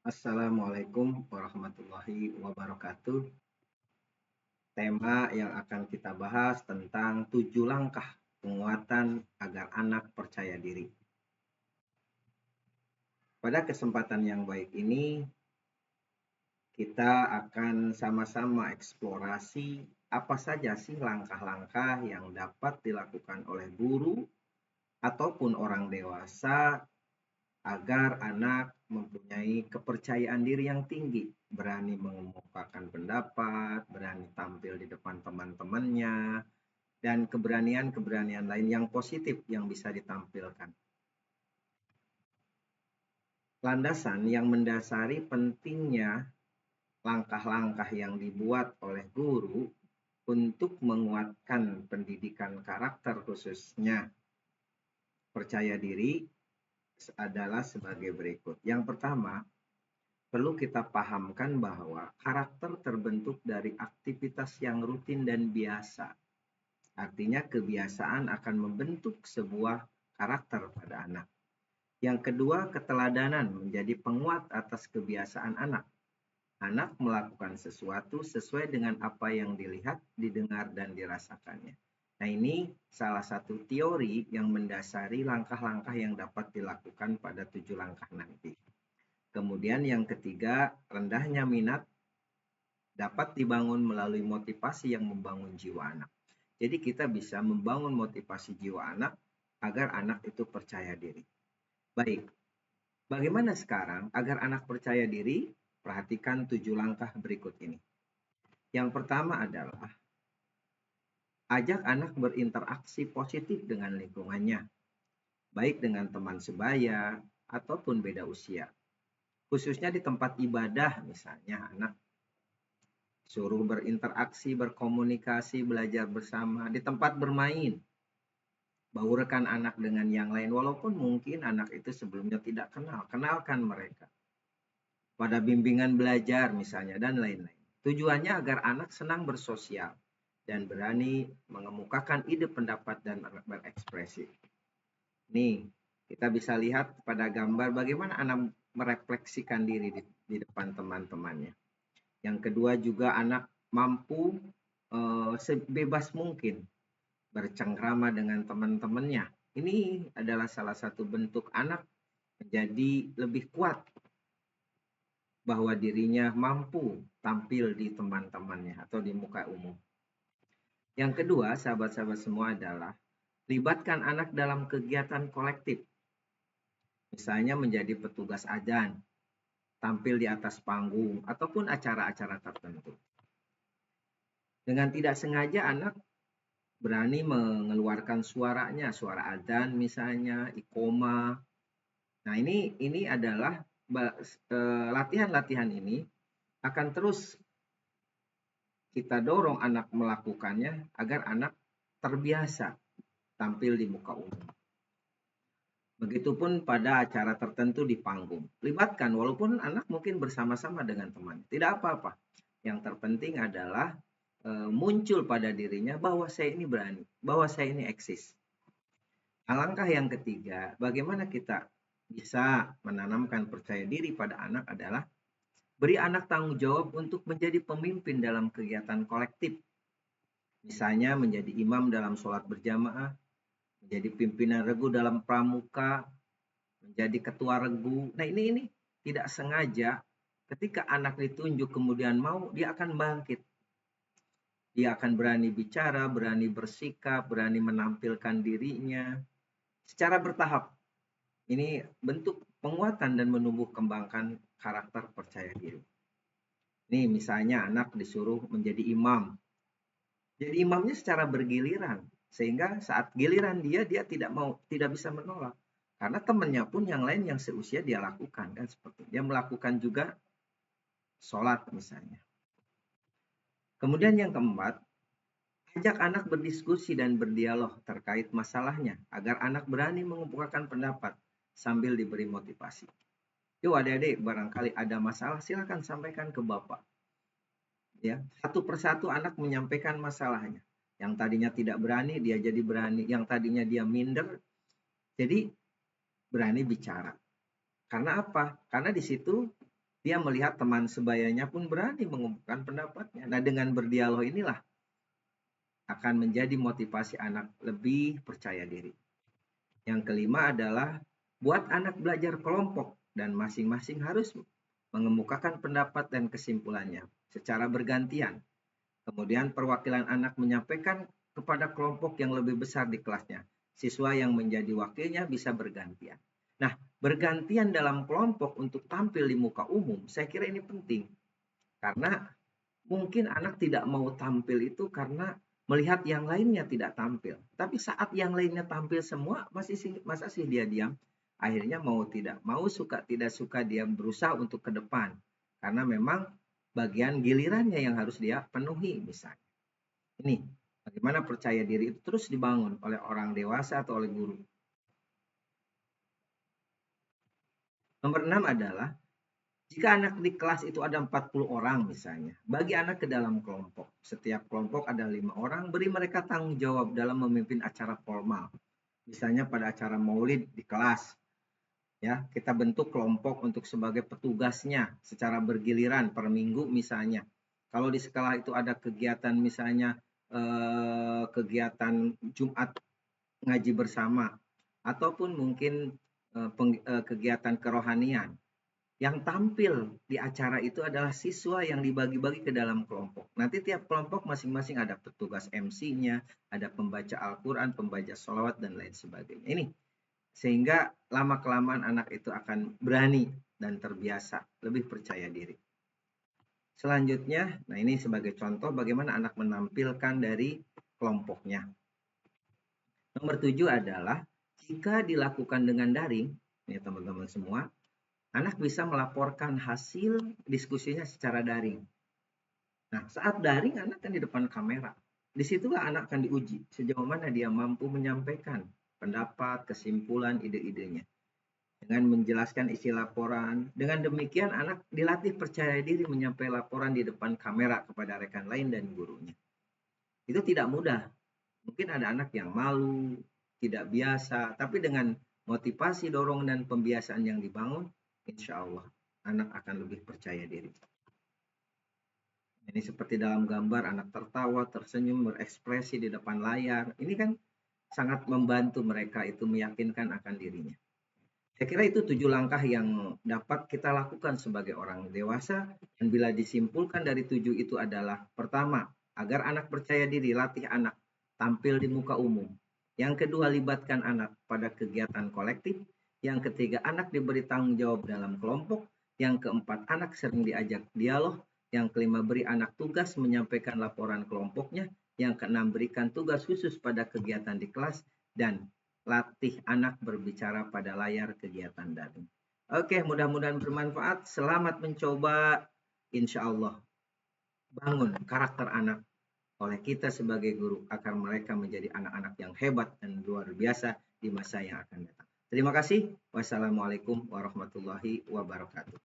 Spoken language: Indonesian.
Assalamualaikum warahmatullahi wabarakatuh. Tema yang akan kita bahas tentang 7 langkah penguatan agar anak percaya diri. Pada kesempatan yang baik ini, kita akan sama-sama eksplorasi apa saja sih langkah-langkah yang dapat dilakukan oleh guru ataupun orang dewasa agar anak mempunyai kepercayaan diri yang tinggi, berani mengemukakan pendapat, berani tampil di depan teman-temannya, dan keberanian-keberanian lain yang positif yang bisa ditampilkan. Landasan yang mendasari pentingnya langkah-langkah yang dibuat oleh guru untuk menguatkan pendidikan karakter khususnya percaya diri adalah sebagai berikut. Yang pertama, perlu kita pahamkan bahwa karakter terbentuk dari aktivitas yang rutin dan biasa. Artinya kebiasaan akan membentuk sebuah karakter pada anak. Yang kedua, keteladanan menjadi penguat atas kebiasaan anak. Anak melakukan sesuatu sesuai dengan apa yang dilihat, didengar, dan dirasakannya. Nah, ini salah satu teori yang mendasari langkah-langkah yang dapat dilakukan pada 7 langkah nanti. Kemudian yang ketiga, rendahnya minat dapat dibangun melalui motivasi yang membangun jiwa anak. Jadi kita bisa membangun motivasi jiwa anak agar anak itu percaya diri. Baik, bagaimana sekarang agar anak percaya diri? Perhatikan 7 langkah berikut ini. Yang pertama adalah ajak anak berinteraksi positif dengan lingkungannya, baik dengan teman sebaya ataupun beda usia. Khususnya di tempat ibadah misalnya, anak suruh berinteraksi, berkomunikasi, belajar bersama. Di tempat bermain, baurkan anak dengan yang lain. Walaupun mungkin anak itu sebelumnya tidak kenal, kenalkan mereka. Pada bimbingan belajar misalnya, dan lain-lain. Tujuannya agar anak senang bersosial dan berani mengemukakan ide pendapat dan berekspresi. Nih, kita bisa lihat pada gambar bagaimana anak merefleksikan diri di depan teman-temannya. Yang kedua juga anak mampu sebebas mungkin bercengkrama dengan teman-temannya. Ini adalah salah satu bentuk anak menjadi lebih kuat bahwa dirinya mampu tampil di teman-temannya atau di muka umum. Yang kedua, sahabat-sahabat semua adalah libatkan anak dalam kegiatan kolektif. Misalnya menjadi petugas adzan, tampil di atas panggung, ataupun acara-acara tertentu. Dengan tidak sengaja anak berani mengeluarkan suaranya, suara adzan misalnya, iqomah. Nah, ini adalah latihan-latihan ini akan terus kita dorong anak melakukannya agar anak terbiasa tampil di muka umum. Begitupun pada acara tertentu di panggung. Libatkan walaupun anak mungkin bersama-sama dengan teman. Tidak apa-apa. Yang terpenting adalah muncul pada dirinya bahwa saya ini berani, bahwa saya ini eksis. Nah, langkah yang ketiga, bagaimana kita bisa menanamkan percaya diri pada anak adalah beri anak tanggung jawab untuk menjadi pemimpin dalam kegiatan kolektif. Misalnya menjadi imam dalam sholat berjamaah, menjadi pimpinan regu dalam pramuka, menjadi ketua regu. Nah, ini tidak sengaja ketika anak ditunjuk kemudian mau, dia akan bangkit. Dia akan berani bicara, berani bersikap, berani menampilkan dirinya secara bertahap. Ini bentuk penguatan dan menumbuh kembangkan karakter percaya diri. Nih, misalnya anak disuruh menjadi imam. Jadi imamnya secara bergiliran, sehingga saat giliran dia tidak bisa menolak. Karena temannya pun yang lain yang seusia dia lakukan kan seperti dia melakukan juga sholat misalnya. Kemudian yang keempat, ajak anak berdiskusi dan berdialog terkait masalahnya agar anak berani mengemukakan pendapat sambil diberi motivasi. Yuk adik-adik, barangkali ada masalah silakan sampaikan ke Bapak. Ya, satu persatu anak menyampaikan masalahnya. Yang tadinya tidak berani, dia jadi berani. Yang tadinya dia minder, jadi berani bicara. Karena apa? Karena di situ Dia melihat teman sebayanya pun berani mengemukakan pendapatnya. Nah, dengan berdialog inilah akan menjadi motivasi anak lebih percaya diri. Yang kelima adalah buat anak belajar kelompok dan masing-masing harus mengemukakan pendapat dan kesimpulannya secara bergantian. Kemudian perwakilan anak menyampaikan kepada kelompok yang lebih besar di kelasnya. Siswa yang menjadi wakilnya bisa bergantian. Nah, bergantian dalam kelompok untuk tampil di muka umum, saya kira ini penting. Karena mungkin anak tidak mau tampil itu karena melihat yang lainnya tidak tampil. Tapi saat yang lainnya tampil semua, masa sih dia diam? Akhirnya mau tidak mau, suka tidak suka dia berusaha untuk ke depan. Karena memang bagian gilirannya yang harus dia penuhi misalnya. Ini bagaimana percaya diri itu terus dibangun oleh orang dewasa atau oleh guru. Nomor 6 adalah jika anak di kelas itu ada 40 orang misalnya, bagi anak ke dalam kelompok. Setiap kelompok ada 5 orang, beri mereka tanggung jawab dalam memimpin acara formal. Misalnya pada acara maulid di kelas, ya kita bentuk kelompok untuk sebagai petugasnya secara bergiliran per minggu misalnya. Kalau di sekolah itu ada kegiatan misalnya kegiatan Jumat ngaji bersama ataupun mungkin kegiatan kerohanian. Yang tampil di acara itu adalah siswa yang dibagi-bagi ke dalam kelompok. Nanti tiap kelompok masing-masing ada petugas MC-nya, ada pembaca Al-Quran, pembaca sholawat, dan lain sebagainya. Ini sehingga lama-kelamaan anak itu akan berani dan terbiasa, lebih percaya diri. Selanjutnya, nah ini sebagai contoh bagaimana anak menampilkan dari kelompoknya. Nomor 7 adalah jika dilakukan dengan daring, ini teman-teman semua, anak bisa melaporkan hasil diskusinya secara daring. Nah, saat daring anak kan di depan kamera. Disitulah anak akan diuji sejauh mana dia mampu menyampaikan pendapat, kesimpulan, ide-idenya. Dengan menjelaskan isi laporan, dengan demikian anak dilatih percaya diri menyampaikan laporan di depan kamera kepada rekan lain dan gurunya. Itu tidak mudah. Mungkin ada anak yang malu, tidak biasa, tapi dengan motivasi, dorongan, dan pembiasaan yang dibangun, insya Allah anak akan lebih percaya diri. Ini seperti dalam gambar, anak tertawa, tersenyum, berekspresi di depan layar. Ini kan sangat membantu mereka itu meyakinkan akan dirinya. Saya kira itu 7 langkah yang dapat kita lakukan sebagai orang dewasa. Dan bila disimpulkan dari 7 itu adalah, pertama, agar anak percaya diri, latih anak tampil di muka umum. Yang kedua, libatkan anak pada kegiatan kolektif. Yang ketiga, anak diberi tanggung jawab dalam kelompok. Yang keempat, anak sering diajak dialog. Yang kelima, beri anak tugas menyampaikan laporan kelompoknya. Yang keenam, berikan tugas khusus pada kegiatan di kelas. Dan latih anak berbicara pada layar kegiatan daring. Oke, mudah-mudahan bermanfaat. Selamat mencoba. Insya Allah, bangun karakter anak oleh kita sebagai guru agar mereka menjadi anak-anak yang hebat dan luar biasa di masa yang akan datang. Terima kasih. Wassalamualaikum warahmatullahi wabarakatuh.